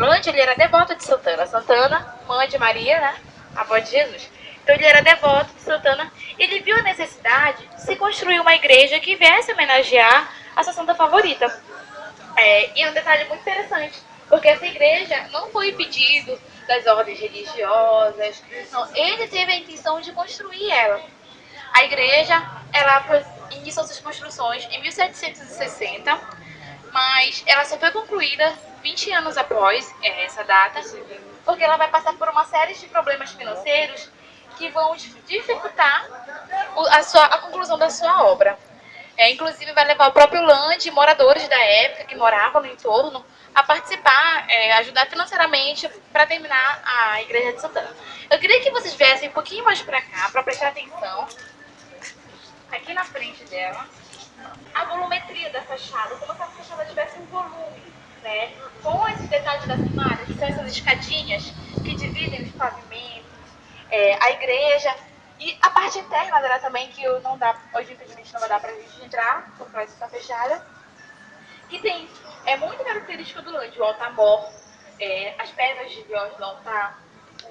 Lande, ele era devoto de Santana. Santana, mãe de Maria, né? Avó de Jesus. Então ele era devoto de Santana. Ele viu a necessidade de se construir uma igreja que viesse homenagear a sua santa favorita. E é um detalhe muito interessante, porque essa igreja não foi pedido das ordens religiosas, não, ele teve a intenção de construir ela. A igreja, iniciou suas construções em 1760, mas ela só foi concluída 20 anos após essa data, porque ela vai passar por uma série de problemas financeiros que vão dificultar a conclusão da sua obra. Inclusive vai levar o próprio Land e moradores da época que moravam no entorno a participar, ajudar financeiramente para terminar a Igreja de Santana. Eu queria que vocês viessem um pouquinho mais para cá para prestar atenção aqui na frente dela a volumetria da fachada, como se a fachada tivesse um volume, né? Com esses detalhes da cimária, que são essas escadinhas que dividem os pavimentos, a igreja e a parte interna dela também, que não dá, hoje infelizmente não vai dar pra gente entrar, por causa dessa fechada, que tem, é muito característico do Land, o altar-mor, as pedras de Dios do altar,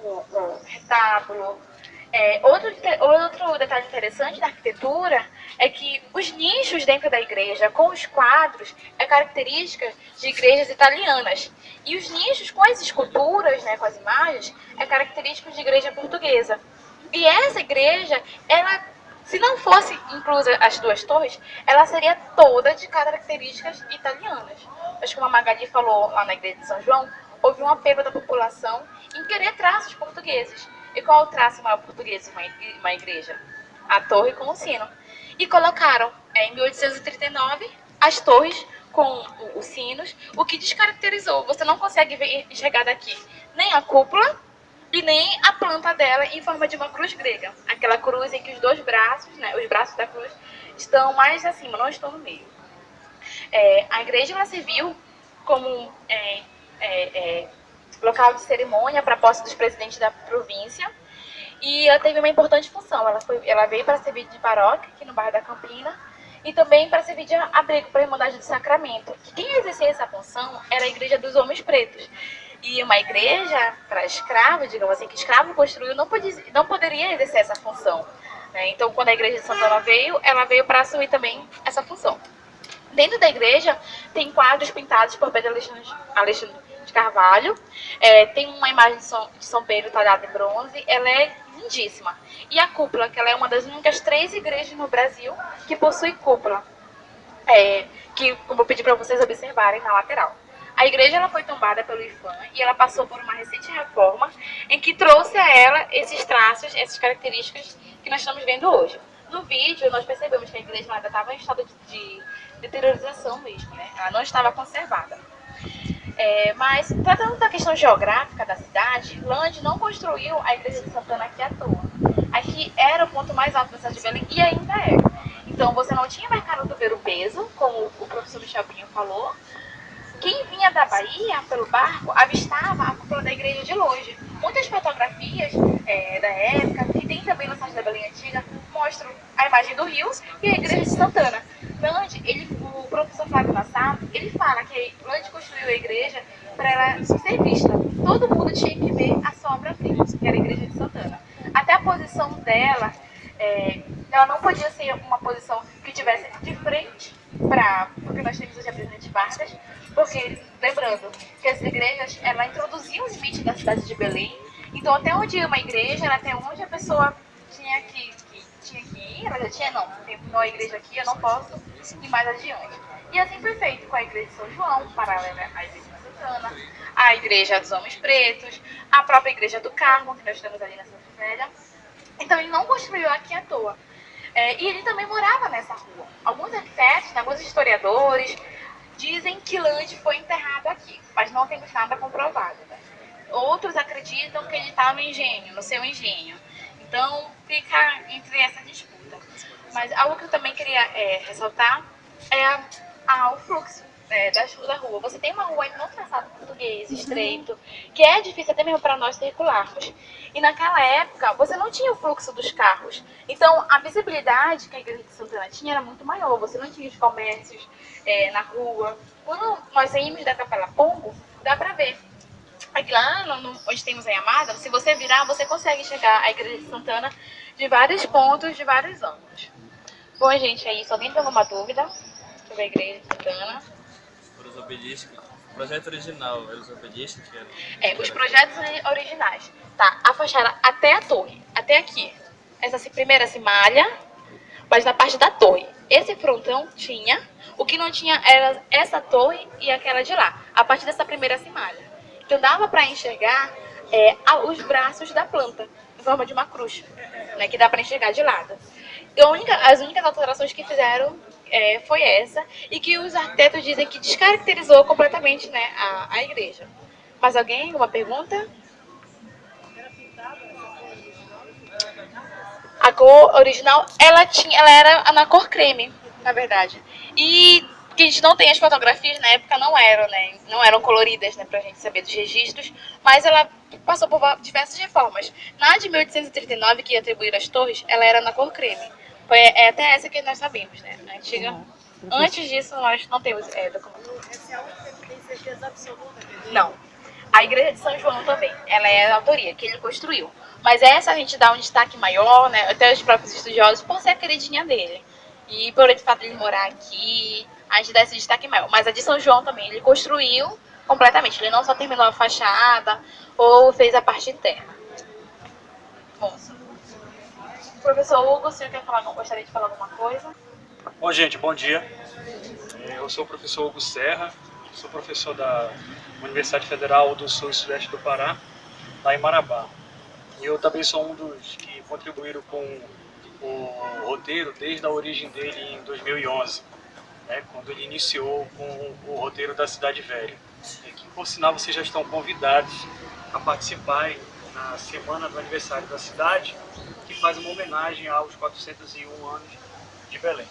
o retábulo. Outro detalhe interessante da arquitetura é que os nichos dentro da igreja com os quadros é característica de igrejas italianas. E os nichos com as esculturas, né, com as imagens, é característico de igreja portuguesa. E essa igreja, ela, se não fosse inclusa as duas torres, ela seria toda de características italianas. Mas como a Magali falou lá na igreja de São João, houve um apelo da população em querer traços portugueses. E qual o traço maior português em uma igreja? A torre com o sino. E colocaram, em 1839, as torres com os sinos, o que descaracterizou. Você não consegue enxergar daqui nem a cúpula e nem a planta dela em forma de uma cruz grega. Aquela cruz em que os dois braços, né, os braços da cruz, estão mais acima, não estão no meio. A igreja ela serviu como local de cerimônia para a posse dos presidentes da província, e ela teve uma importante função. Ela veio para servir de paróquia aqui no bairro da Campina e também para servir de abrigo para a Irmandade do Sacramento. Quem exercia essa função era a Igreja dos Homens Pretos. E uma igreja para escravo, digamos assim, que escravo construiu, não poderia exercer essa função, né? Então, quando a Igreja de Santana veio, ela veio para assumir também essa função. Dentro da igreja tem quadros pintados por Pedro Alexandre de Carvalho. Tem uma imagem de São Pedro talhada em bronze. Ela é lindíssima. E a cúpula, que ela é uma das únicas 3 igrejas no Brasil que possui cúpula. Que eu vou pedir para vocês observarem na lateral. A igreja ela foi tombada pelo IFAM e ela passou por uma recente reforma em que trouxe a ela esses traços, essas características que nós estamos vendo hoje. No vídeo, nós percebemos que a igreja ainda estava em estado de deteriorização mesmo, né? Ela não estava conservada. Mas, tratando da questão geográfica da cidade, Land não construiu a igreja de Santana aqui à toa. Aqui era o ponto mais alto da cidade de Belém e ainda é. Então, você não tinha mercado do ver o peso, como o professor Michel Pinho falou. Quem vinha da Bahia pelo barco avistava a cúpula da igreja de longe. Muitas fotografias da época, e tem também no site da Belém Antiga, mostram a imagem do rio e a igreja de Santana. Land, o professor Flávio Nassar, ele fala que Land construiu a igreja para ela ser vista. Todo mundo tinha que ver a sua obra-prima, que era a igreja de Santana. Até a posição dela, ela não podia ser uma posição que tivesse de frente para o que nós temos hoje a Presidente Vargas, porque, lembrando, que as igrejas, ela introduziam o limite da cidade de Belém. Então, até onde ia uma igreja, era até onde a pessoa tinha que ir. Ela já tinha, não, tem uma igreja aqui, eu não posso ir mais adiante. E assim foi feito com a igreja de São João, paralela à igreja de Santana, a igreja dos Homens Pretos, a própria igreja do Carmo, que nós estamos ali na Santa Velha. Então, ele não construiu aqui à toa. E ele também morava nessa rua. Alguns arquitetos, alguns historiadores, dizem que Land foi enterrado aqui, mas não temos nada comprovado, né? Outros acreditam que ele está no engenho, no seu engenho. Então, fica entre essa disputa. Mas algo que eu também queria ressaltar é o fluxo da rua. Você tem uma rua no traçado português, estreito, que é difícil até mesmo para nós circularmos. E naquela época, você não tinha o fluxo dos carros. Então, a visibilidade que a igreja de Santana tinha era muito maior. Você não tinha os comércios na rua. Quando nós saímos da Capela Pombo, dá para ver Aqui lá onde temos a Yamada, se você virar, você consegue chegar à Igreja de Santana de vários pontos, de vários ângulos. Bom, gente, é isso. Alguém tem alguma dúvida sobre a Igreja de Santana? Os obeliscos. O projeto original era os obeliscos que eram... Os projetos originais. Tá, a fachada até a torre, até aqui. Essa primeira se malha, mas na parte da torre. Esse frontão tinha, o que não tinha era essa torre e aquela de lá. A partir dessa primeira se malha. Então dava para enxergar os braços da planta, em forma de uma cruz, né, que dá para enxergar de lado. E as únicas alterações que fizeram foi essa, e que os arquitetos dizem que descaracterizou completamente, né, a igreja. Mas alguém, alguma pergunta? A cor original, ela era na cor creme, na verdade. E que a gente não tem as fotografias, na época não eram, né? Não eram coloridas, né, pra gente saber dos registros, mas ela passou por diversas reformas. Na de 1839, que atribuíram as torres, ela era na cor creme. Foi até essa que nós sabemos, né? A antiga. Antes disso, nós não temos documento. Essa é a única que tem certeza absoluta? Não. A igreja de São João também, ela é a autoria, que ele construiu. Mas essa a gente dá um destaque maior, né? Até os próprios estudiosos, por ser a queridinha dele. E por ele fato de ele morar aqui, a gente dá esse destaque maior. Mas a de São João também, ele construiu completamente. Ele não só terminou a fachada ou fez a parte interna. Bom, professor Hugo, se quer falar, gostaria de falar alguma coisa? Bom, gente, bom dia. Eu sou o professor Hugo Serra, sou professor da Universidade Federal do Sul e Sudeste do Pará, lá em Marabá. E eu também sou um dos que contribuíram com o roteiro desde a origem dele em 2011, né, quando ele iniciou com o roteiro da Cidade Velha. E que, por sinal, vocês já estão convidados a participarem na semana do aniversário da cidade, que faz uma homenagem aos 401 anos de Belém.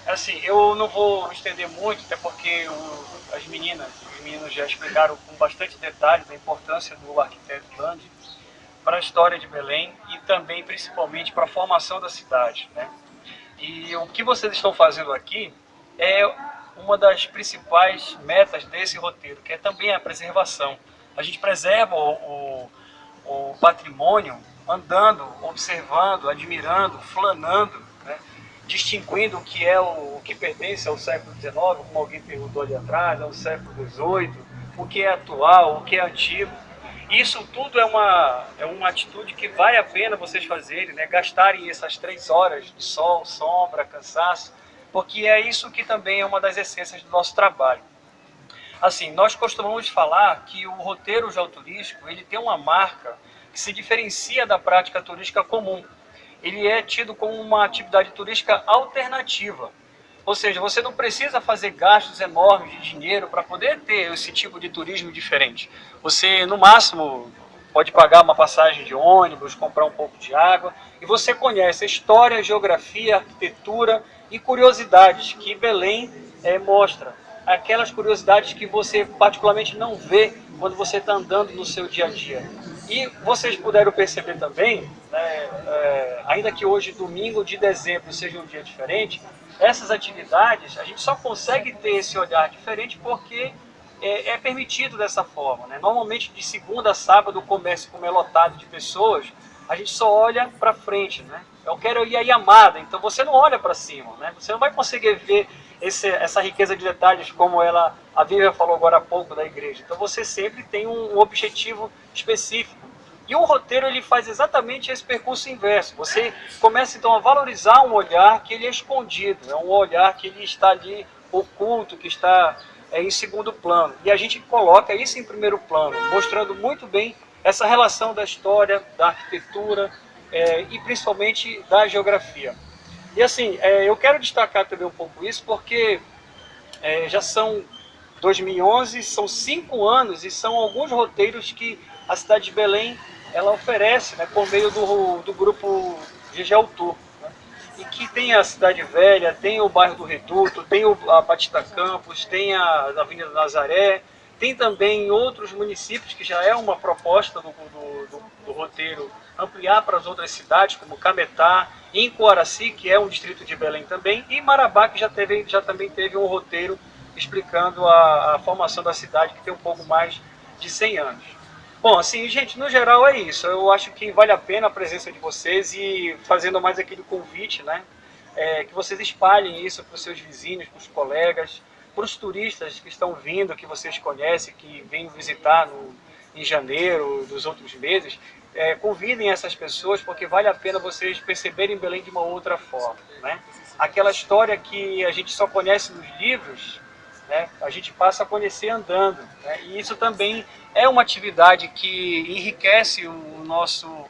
Assim, eu não vou me estender muito, até porque as meninas e os meninos já explicaram com bastante detalhes a importância do arquiteto Land para a história de Belém e também, principalmente, para a formação da cidade, né? E o que vocês estão fazendo aqui é uma das principais metas desse roteiro, que é também a preservação. A gente preserva o patrimônio andando, observando, admirando, flanando, né? Distinguindo o que pertence ao século XIX, como alguém perguntou ali atrás, ao século XVIII, o que é atual, o que é antigo. Isso tudo é uma atitude que vale a pena vocês fazerem, né? Gastarem essas 3 horas de sol, sombra, cansaço, porque é isso que também é uma das essências do nosso trabalho. Assim, nós costumamos falar que o roteiro geoturístico ele tem uma marca que se diferencia da prática turística comum. Ele é tido como uma atividade turística alternativa. Ou seja, você não precisa fazer gastos enormes de dinheiro para poder ter esse tipo de turismo diferente. Você, no máximo, pode pagar uma passagem de ônibus, comprar um pouco de água, e você conhece a história, a geografia, a arquitetura e curiosidades que Belém mostra. Aquelas curiosidades que você particularmente não vê quando você está andando no seu dia a dia. E vocês puderam perceber também, né, ainda que hoje, domingo de dezembro, seja um dia diferente, essas atividades, a gente só consegue ter esse olhar diferente porque é permitido dessa forma, né? Normalmente, de segunda a sábado, o comércio, como é lotado de pessoas, a gente só olha para frente, né? Eu quero ir a Yamada, então você não olha para cima, né? Você não vai conseguir ver essa riqueza de detalhes como a Vivian falou agora há pouco da igreja. Então você sempre tem um objetivo específico. E o roteiro ele faz exatamente esse percurso inverso. Você começa então a valorizar um olhar que ele é escondido, é um olhar que ele está ali oculto, que está em segundo plano. E a gente coloca isso em primeiro plano, mostrando muito bem essa relação da história, da arquitetura e principalmente da geografia. E assim, eu quero destacar também um pouco isso porque já são 2011, são 5 anos e são alguns roteiros que a cidade de Belém ela oferece, né, por meio do grupo GGL Tour, né, e que tem a Cidade Velha, tem o bairro do Reduto, tem a Batista Campos, tem a Avenida Nazaré, tem também outros municípios que já é uma proposta do roteiro ampliar para as outras cidades, como Cametá, Incoaraci, que é um distrito de Belém também, e Marabá, que já também teve um roteiro explicando a formação da cidade, que tem um pouco mais de 100 anos. Bom, assim, gente, no geral é isso. Eu acho que vale a pena a presença de vocês e fazendo mais aquele convite, né? Que vocês espalhem isso para os seus vizinhos, para os colegas, para os turistas que estão vindo, que vocês conhecem, que vêm visitar em janeiro, dos outros meses. Convidem essas pessoas, porque vale a pena vocês perceberem Belém de uma outra forma, né? Aquela história que a gente só conhece nos livros, né, a gente passa a conhecer andando, né? E isso também é uma atividade que enriquece o nosso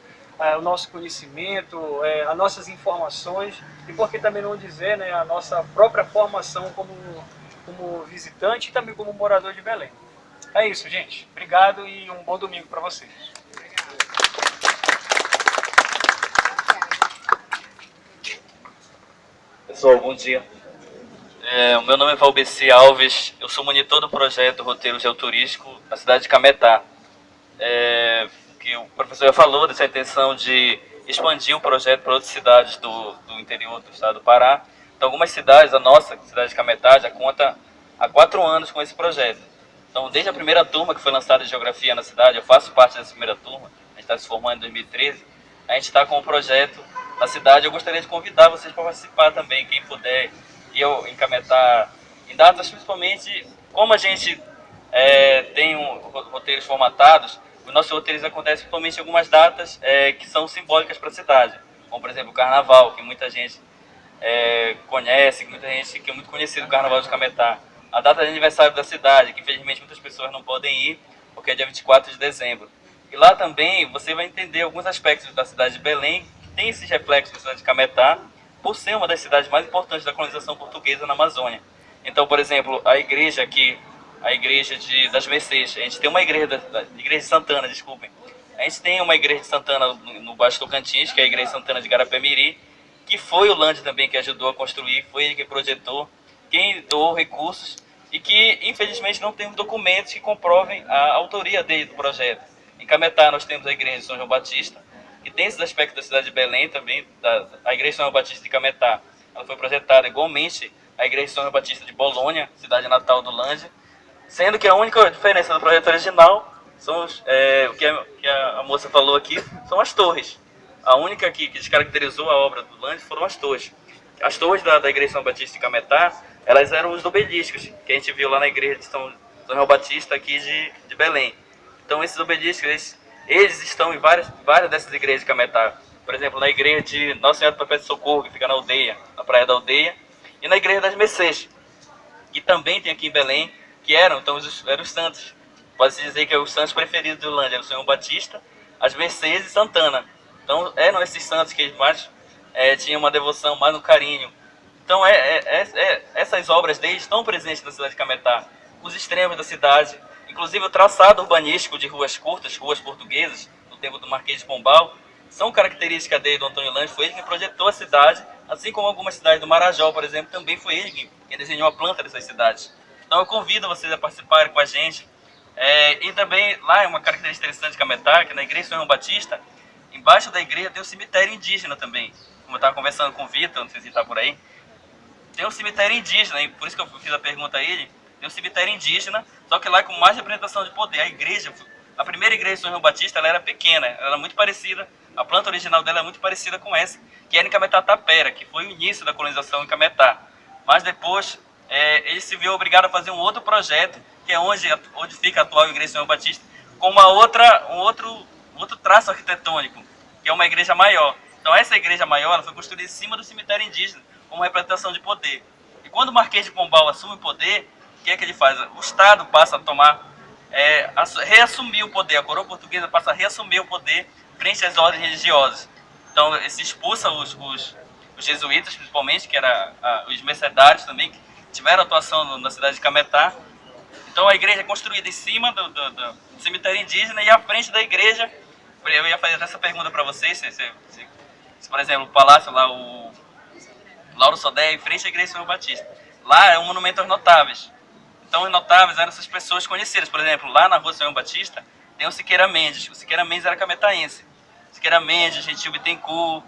conhecimento, as nossas informações e, por que também não dizer, né, a nossa própria formação como visitante e também como morador de Belém. É isso, gente. Obrigado e um bom domingo para vocês. Pessoal, bom dia. O meu nome é Valbeci Alves, eu sou monitor do projeto Roteiro Geoturístico na cidade de Cametá. Que o professor já falou dessa intenção de expandir o projeto para outras cidades do interior do estado do Pará. Então, algumas cidades, a nossa cidade de Cametá, já conta há 4 anos com esse projeto. Então, desde a primeira turma que foi lançada de Geografia na cidade, eu faço parte dessa primeira turma, a gente está se formando em 2013, a gente está com o projeto na cidade. Eu gostaria de convidar vocês para participar também, quem puder, e eu em Cametá, em datas principalmente, como a gente tem roteiros formatados, os nossos roteiros acontecem principalmente em algumas datas que são simbólicas para a cidade, como por exemplo o Carnaval, que muita gente conhece, que é muito conhecido o Carnaval de Cametá. A data de aniversário da cidade, que infelizmente muitas pessoas não podem ir, porque é dia 24 de dezembro. E lá também você vai entender alguns aspectos da cidade de Belém, que tem esses reflexos da cidade de Cametá, por ser uma das cidades mais importantes da colonização portuguesa na Amazônia. Então, por exemplo, a igreja aqui, a igreja das Mercês, a gente tem uma igreja, igreja de Santana, desculpem. A gente tem uma igreja de Santana no Baixo Tocantins, que é a igreja de Santana de Garapé-Miri, que foi o Lande também que ajudou a construir, foi ele que projetou, quem doou recursos, e que infelizmente não temos documentos que comprovem a autoria dele do projeto. Em Cametá nós temos a igreja de São João Batista, que tem esses aspectos da cidade de Belém também, a igreja de São João Batista de Cametá. Ela foi projetada igualmente a igreja de São João Batista de Bolônia, cidade natal do Lande, sendo que a única diferença do projeto original são o que a moça falou aqui, são as torres. A única que descaracterizou a obra do Lande foram as torres. As torres da igreja de São Batista de Cametá, elas eram os obeliscos, que a gente viu lá na igreja de São João Batista aqui de Belém. Então esses obeliscos, eles estão em várias dessas igrejas de Cametá. Por exemplo, na igreja de Nossa Senhora do Perpétuo Socorro, que fica na aldeia, na Praia da Aldeia, e na igreja das Mercês, que também tem aqui em Belém, que eram os santos. Pode-se dizer que é os santos preferidos do Lande, era o São João Batista, as Mercês e Santana. Então eram esses santos que mais tinham uma devoção, mais um carinho. Então essas obras deles estão presentes na cidade de Cametá, os extremos da cidade, inclusive o traçado urbanístico de ruas curtas, ruas portuguesas, no tempo do Marquês de Pombal, são características dele, do Antônio Lande. Foi ele que projetou a cidade, assim como algumas cidades do Marajó, por exemplo, também foi ele que desenhou a planta dessas cidades. Então eu convido vocês a participarem com a gente. E também lá é uma característica interessante de Cametá, que na igreja de São João Batista, embaixo da igreja tem um cemitério indígena também. Como eu estava conversando com o Vitor, não sei se ele está por aí, tem um cemitério indígena, e por isso que eu fiz a pergunta a ele. Tem um cemitério indígena, só que lá com mais representação de poder. A primeira igreja de São João Batista, ela era pequena, ela era muito parecida, a planta original dela é muito parecida com essa, que era em Cametá Tapera, que foi o início da colonização em Cametá. Mas depois, ele se viu obrigado a fazer um outro projeto, que é onde fica a atual igreja de São João Batista, com um outro traço arquitetônico, que é uma igreja maior. Então essa igreja maior, ela foi construída em cima do cemitério indígena, como representação de poder. E quando o Marquês de Pombal assume o poder, o que é que ele faz? O Estado passa a tomar, reassumir o poder, a coroa portuguesa passa a reassumir o poder frente às ordens religiosas. Então se expulsa os jesuítas, principalmente, que eram os mercedários também, que tiveram atuação na cidade de Cametá. Então a igreja é construída em cima do cemitério indígena, e à frente da igreja, eu ia fazer essa pergunta para vocês, se, por exemplo, o palácio lá, o Lauro Sodré, em frente à igreja de São João Batista. Lá é um monumento aos notáveis. Então os notáveis eram essas pessoas conhecidas. Por exemplo, lá na rua São João Batista tem o Siqueira Mendes. O Siqueira Mendes era cametaense. Siqueira Mendes, Gentil Bittencourt,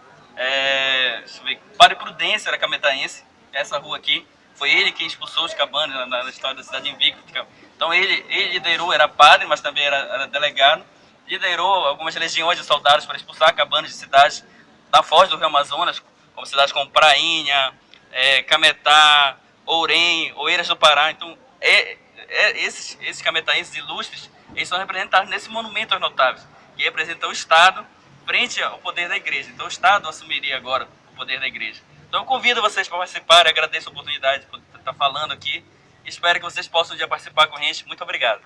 Padre Prudência era cametaense. Essa rua aqui, foi ele quem expulsou os cabanos na história da cidade invicta. Então ele liderou, era padre, mas também era delegado. liderou algumas legiões de soldados para expulsar cabanas de cidades da foz do Rio Amazonas, como cidades como Prainha, Cametá, Ourém, Oeiras do Pará. Então, esses cametaenses ilustres, eles são representados nesse monumento aos notáveis, que representa o Estado frente ao poder da Igreja. Então, o Estado assumiria agora o poder da Igreja. Então, eu convido vocês para participarem, agradeço a oportunidade de estar falando aqui. Espero que vocês possam um dia participar com a gente. Muito obrigado.